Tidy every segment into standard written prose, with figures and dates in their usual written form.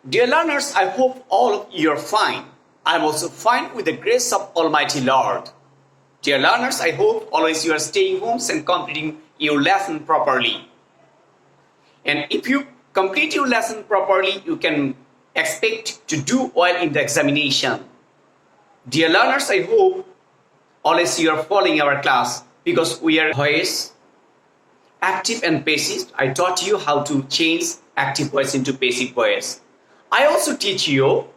Dear learners, I hope all of you are fine. I am also fine with the grace of Almighty Lord. Dear learners, I hope always you are staying home and completing your lesson properly. And if you complete your lesson properly, you can expect to do well in the examination. Dear learners, I hope always you are following our class because we are voice, active and passive. I taught you how to change active voice into passive voice. I also teach you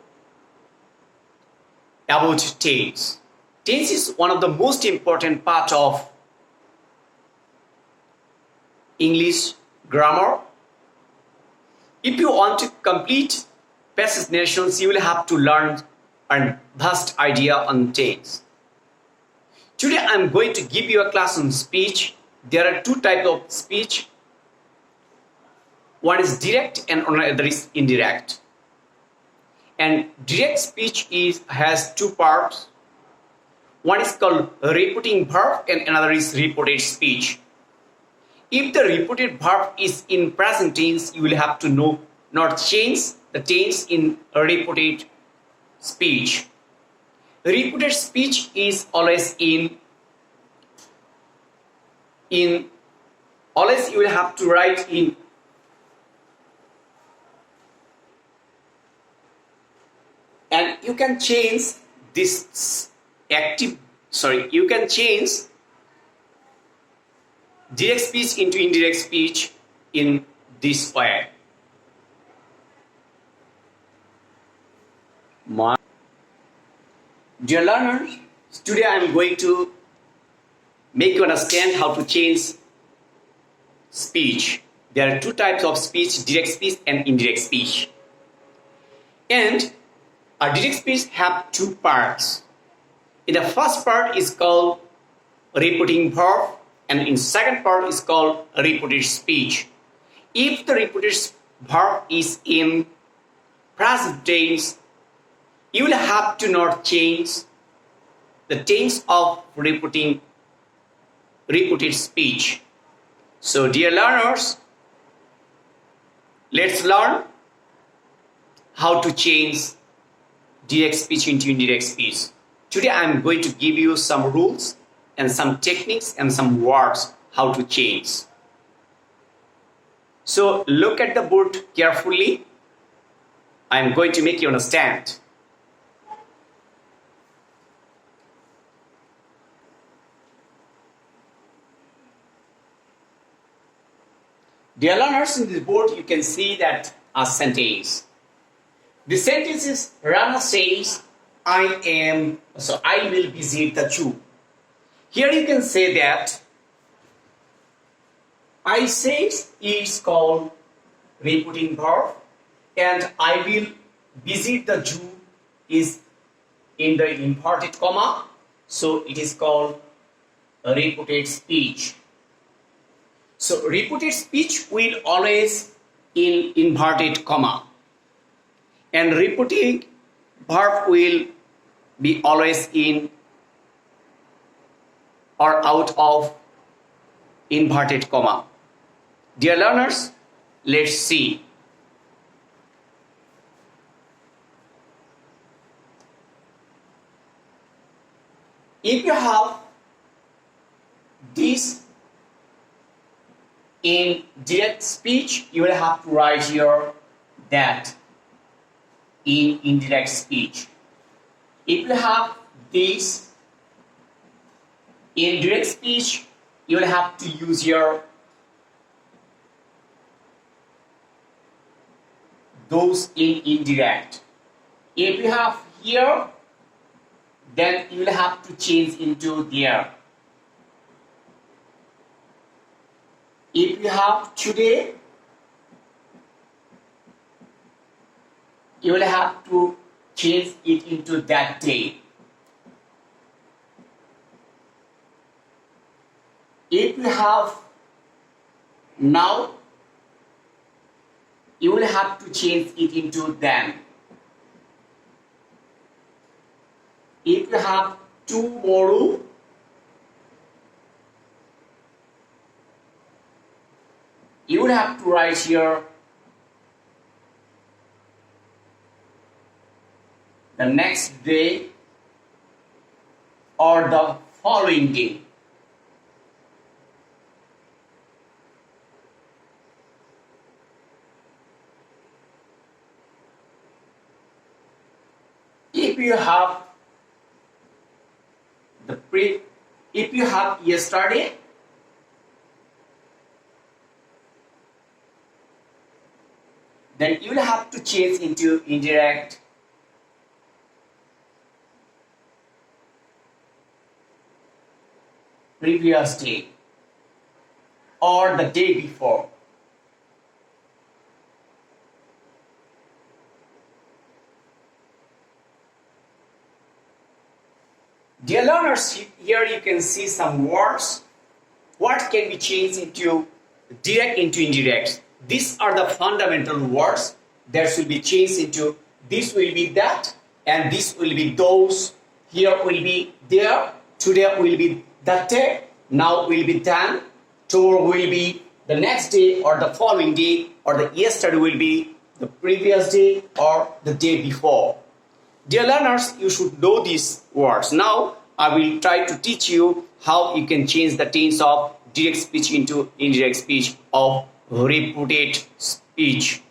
about tense. Tense is one of the most important part of English grammar. If you want to complete passive nations, you will have to learn a vast idea on tense. Today I am going to give you a class on speech. There are two types of speech. One is direct and another is indirect. And direct speech has two parts. One is called repeating verb and another is reported speech. If the repeated verb is in present tense, you will have to know not change the tense in repeated speech. Repeated speech is always always you will have to write in and you can change this you can change direct speech into indirect speech in this way. Dear learners, today I am going to make you understand how to change speech. There are two types of speech, direct speech and indirect speech. And a direct speech have two parts. In the first part is called repeating verb and in second part is called repeated speech. If the repeated verb is in present tense, you will have to not change the tense of repeated speech. So dear learners, let's learn how to change direct speech into indirect speech. Today I am going to give you some rules and some techniques and some words how to change. So look at the board carefully. I am going to make you understand. Dear learners, in this board you can see that a sentence. The sentence is Rana says, I will visit the zoo. Here you can say that I says is called repeating verb and I will visit the zoo is in the inverted comma, so it is called a repeated speech. So repeated speech will always in inverted comma and repeating verb will be always in or out of inverted comma. Dear learners, let's see. If you have this in direct speech, you will have to write here that in indirect speech. If you have this in direct speech, you will have to use your those in indirect. If you have here, then you will have to change into there. If you have today, you will have to change it into that day. If you have now, you will have to change it into then. If you have tomorrow, you would have to write here the next day, or the following day. If you have if you have yesterday, then you will have to change into indirect previous day or the day before. Dear learners, here you can see some words. What can be changed into direct into indirect? These are the fundamental words that will be changed into this will be that, and this will be those. Here will be there. Today will be that day. Now will be then. Tomorrow will be the next day or the following day, or the yesterday will be the previous day or the day before. Dear learners, you should know these words. Now, I will try to teach you how you can change the tense of direct speech into indirect speech of repeated speech.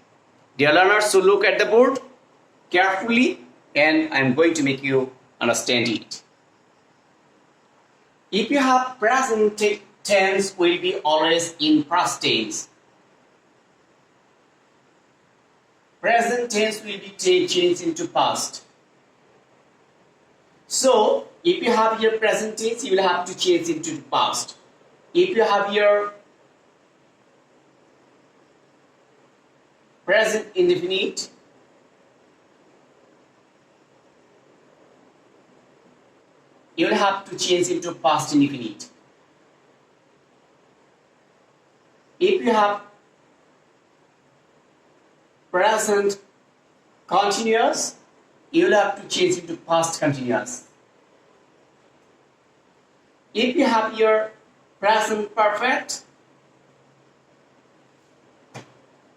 Dear learners, so look at the board carefully and I am going to make you understand it. If you have present tense, will be always in past tense. Present tense will be changed into past. So, if you have here present tense, you will have to change into the past. If you have here present indefinite, you will have to change into past indefinite. If you have present continuous, you will have to change into past continuous. If you have your present perfect,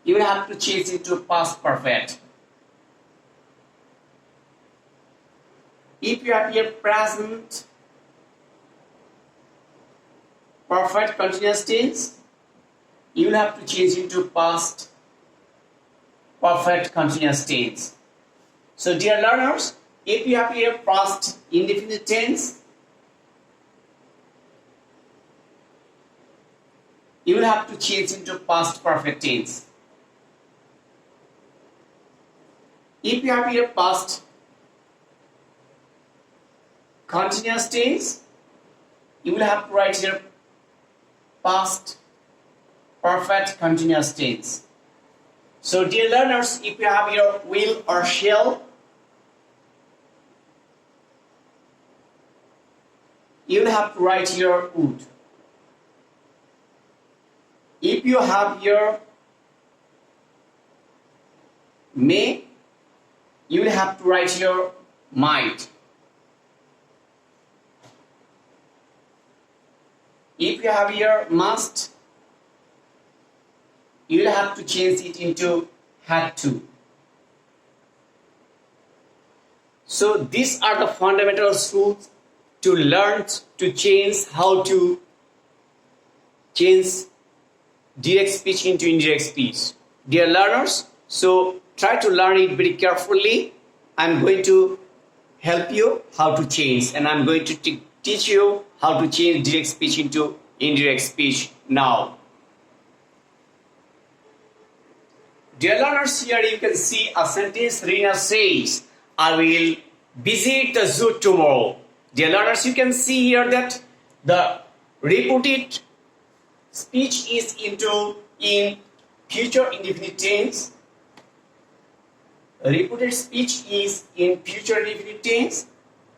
you will have to change into past perfect. If you have your present perfect continuous tense, you will have to change into past perfect continuous tense. So dear learners, if you have your past indefinite tense, you will have to change into past perfect tense. If you have your past continuous tense, you will have to write here past perfect continuous tense. So dear learners, if you have your will or shall, you will have to write here would. If you have your may, you will have to write your might. If you have your must, you will have to change it into had to. So these are the fundamental rules to learn to change how to change direct speech into indirect speech. Dear learners, so try to learn it very carefully. I'm going to help you how to change, and I'm going to teach you how to change direct speech into indirect speech now. Dear learners, here you can see a sentence. Rina says, I will visit the zoo tomorrow. Dear learners, you can see here that the repeated speech is in future indefinite tense. Repeated speech is in future indefinite tense,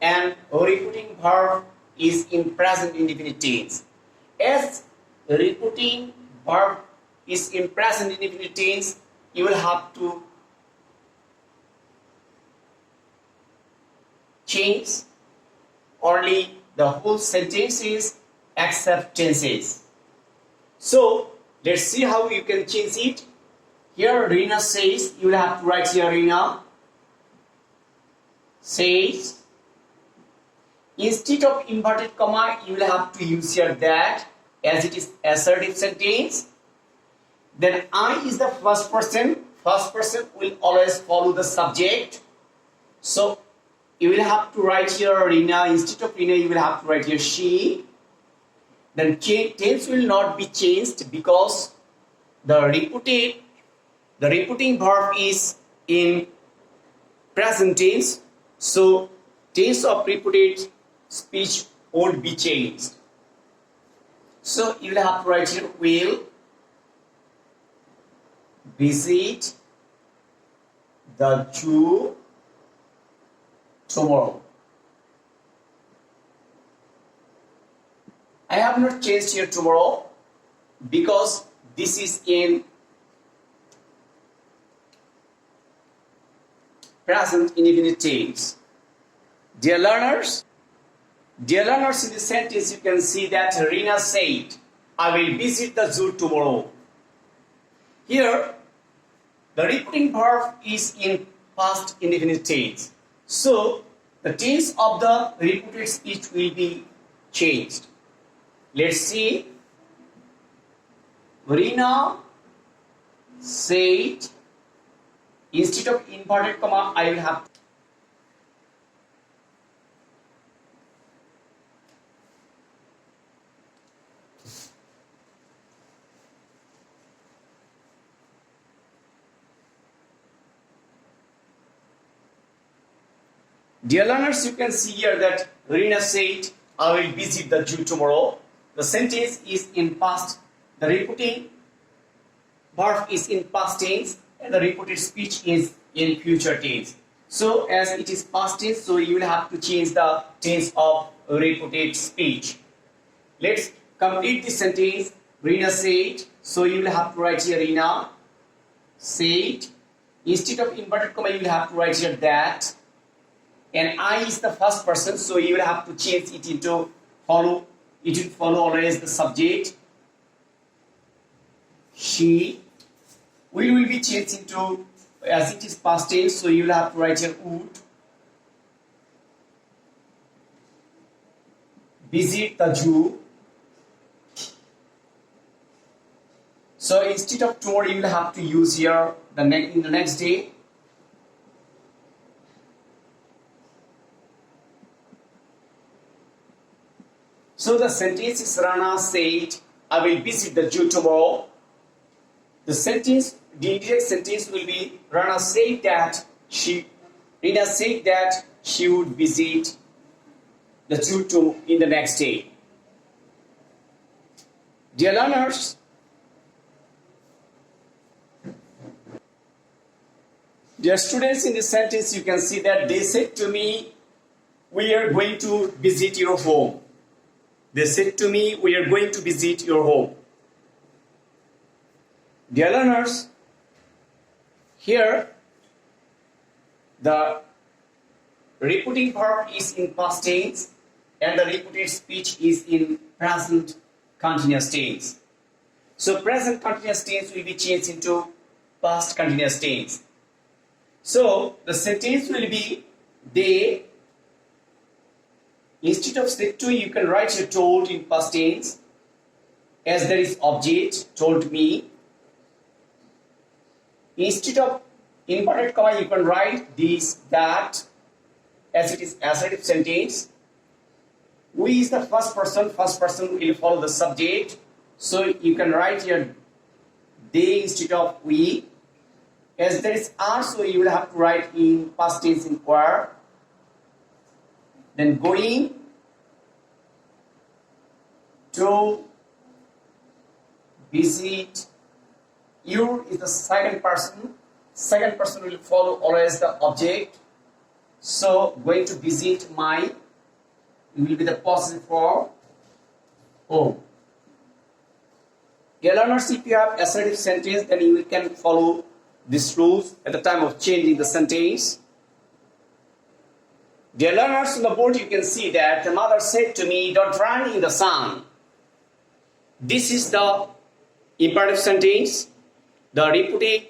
and repeating verb is in present indefinite tense. As repeating verb is in present indefinite tense, you will have to change only the whole sentences except tenses. So let's see how you can change it. Here Rina says, you will have to write here Rina says. Instead of inverted comma, you will have to use here that, as it is assertive sentence. Then I is the first person. First person will always follow the subject. So you will have to write here Rina. Instead of Rina, you will have to write here she. Then tense will not be changed because the repeating verb is in present tense. So tense of repeated speech won't be changed. So you will have to write here will visit the zoo tomorrow. I have not changed here tomorrow because this is in present indefinite tense. Dear learners, in this sentence you can see that Rina said, I will visit the zoo tomorrow. Here, the repeating verb is in past indefinite tense. So, the tense of the repeated speech will be changed. Let's see. Rina said, instead of inverted comma, I will have Dear learners, you can see here that Rina said, I will visit the zoo tomorrow. The sentence is in past. The repeating verb is in past tense and the repeated speech is in future tense. So as it is past tense, so you will have to change the tense of repeated speech. Let's complete this sentence. Rina said, so you will have to write here Rina said. Instead of inverted comma, you will have to write here that. And I is the first person, so you will have to change it into follow. It will follow always the subject. She. We will be changed into, as it is past tense, so you will have to write here would visit the zoo. So instead of tomorrow, you will have to use here in the next day. So the sentence is Rana said, I will visit the zoo tomorrow. The indirect sentence will be Rina said that she would visit the zoo in the next day. Dear learners, dear students, in this sentence you can see that they said to me, we are going to visit your home. They said to me, we are going to visit your home. Dear learners, here the repeating verb is in past tense and the repeated speech is in present continuous tense. So present continuous tense will be changed into past continuous tense. So the sentence will be they. Instead of said to, you can write your told in past tense, as there is object, told me. Instead of inverted comma, you can write this, that, as it is assertive sentence. We is the first person will follow the subject. So you can write here they instead of we. As there is are, so you will have to write in past tense in were. Then going to visit. You is the second person. Second person will follow always the object. So going to visit my will be the positive form. Oh. Dear learners, if you have assertive sentence, then you can follow these rules at the time of changing the sentence. Dear learners, on the board you can see that the mother said to me, don't run in the sun. This is the imperative sentence. The repeated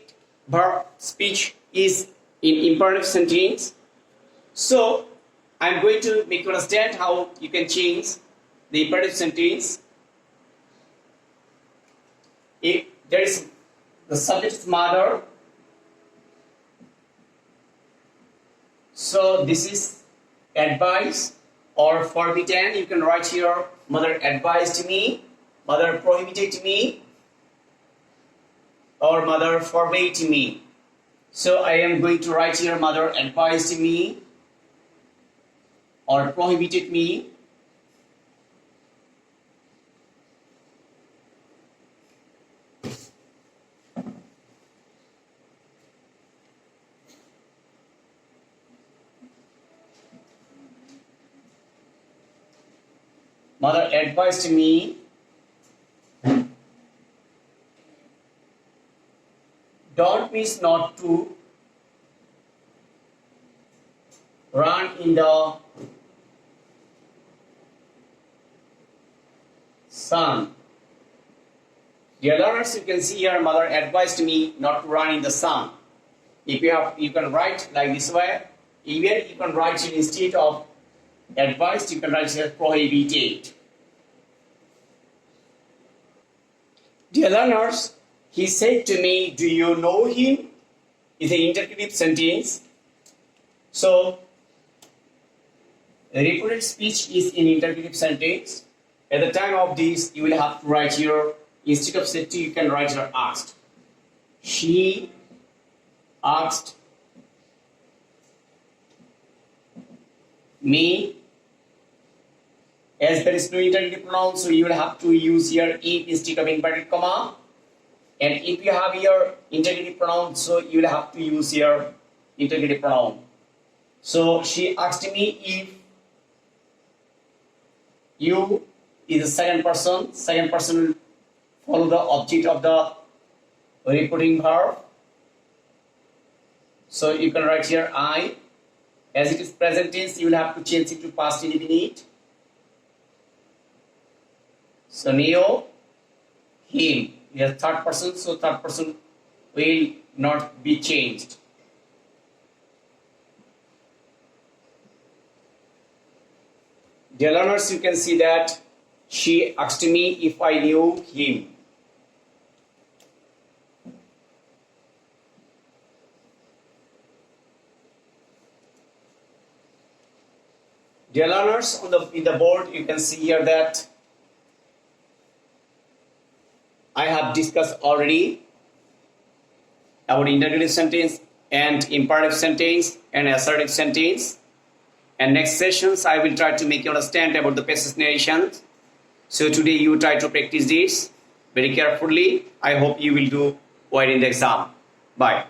verb speech is in imperative sentence. So I'm going to make you understand how you can change the imperative sentence. If there is the subject is mother, so this is advice or forbidden. You can write here, mother advised me, mother prohibited me, or mother forbade me. So I am going to write here, mother advised me or prohibited me. Mother advised me don't miss not to run in the sun. Dear learners, you can see here, mother advised me not to run in the sun. If you have, you can write like this way. Even you can write it instead of advised, you can write here prohibited. Dear learners, he said to me, do you know him? Is an interrogative sentence. So, the reported speech is in interrogative sentence. At the time of this, you will have to write here, instead of said to, you can write here asked. She asked me. As there is no interrogative pronoun, so you will have to use here if instead of inverted comma. And if you have here interrogative pronoun, so you will have to use here interrogative pronoun. So she asked me if you is the second person. Second person will follow the object of the reporting verb. So you can write here I. As it is present tense, you will have to change it to past indefinite. So Neo, him. We have third person, so third person will not be changed. Dear learners, you can see that she asked me if I knew him. Dear learners, in the board you can see here that I have discussed already about interrogative sentence and imperative sentence and assertive sentence. And next sessions I will try to make you understand about the passage narration. So today you try to practice this very carefully. I hope you will do well in the exam. Bye.